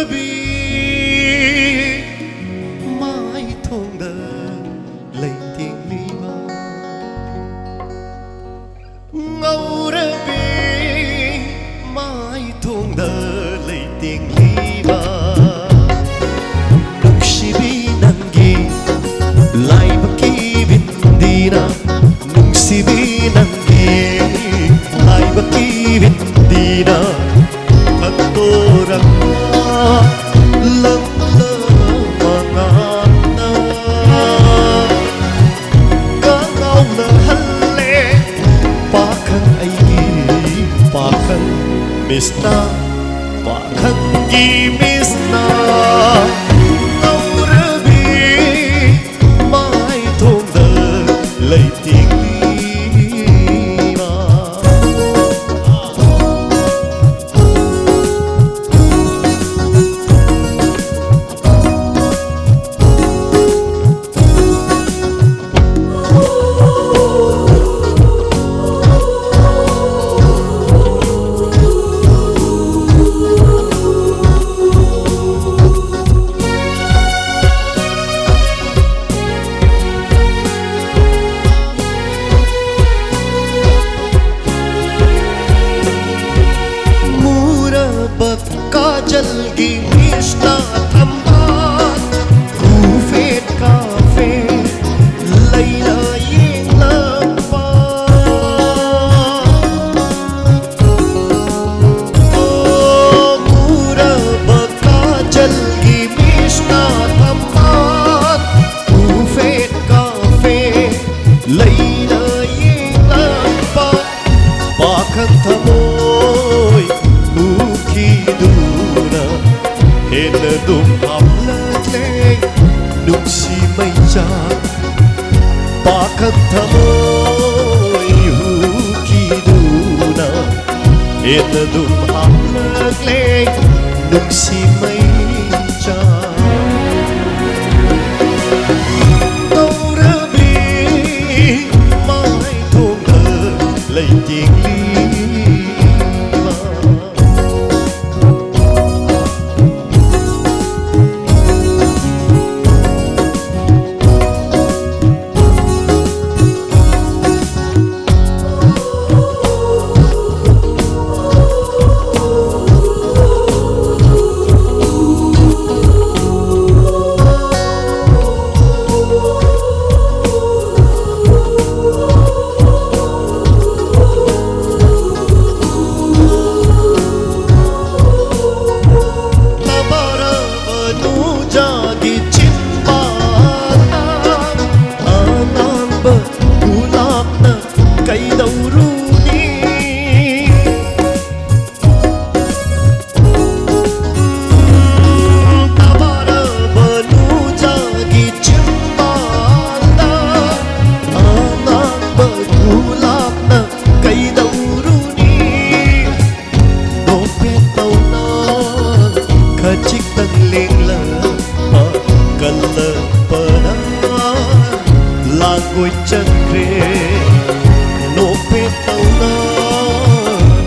bi mãi thong đờ lấy tiếng ly ba ngâu rơ bi mãi thong đờ lấy tiếng ly ba nung si bi nangi lai baki vindina nung si bi nangi lai baki vindina Torang lang mga na Kangaw na hali Pakang ay pakang miss na Pakang gimis na Naurabi May tongda Lay tingli जलगी मिष्टा थम्बान कूफेट काफे लैला येंग लंपा मूरा बका जलगी मिष्टा थम्बान कूफेट काफे लैला येंग लंपा पाखन थमोय मुखी Hena dum hamlate nung si may jak Bakit tamoy hukiduna Hena dum hamlate nung si may jak Naurabi may thongda lay tiếng ly Ngồi chân kề nô phê tàu na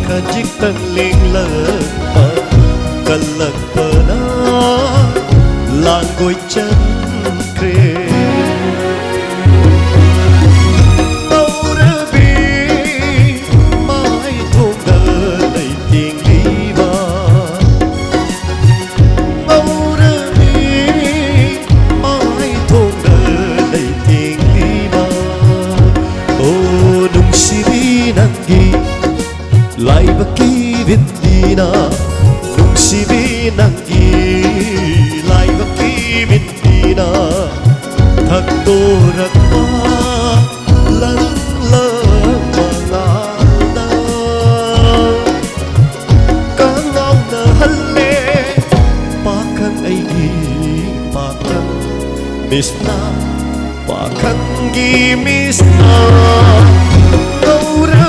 khá chích tăng lên lợn cần lợn bờ na là ngồi chân kề tàu rơ bi mãi thong đờ đầy tiếng ly ba tàu rơ bi mãi thong đờ đầy tiếng nangi lai baki vindina nung si bi nangi lai baki vindina thak torak ma lan la mangana kangaw na hali pakan ay pakan miss na pakan gimis na Naurabi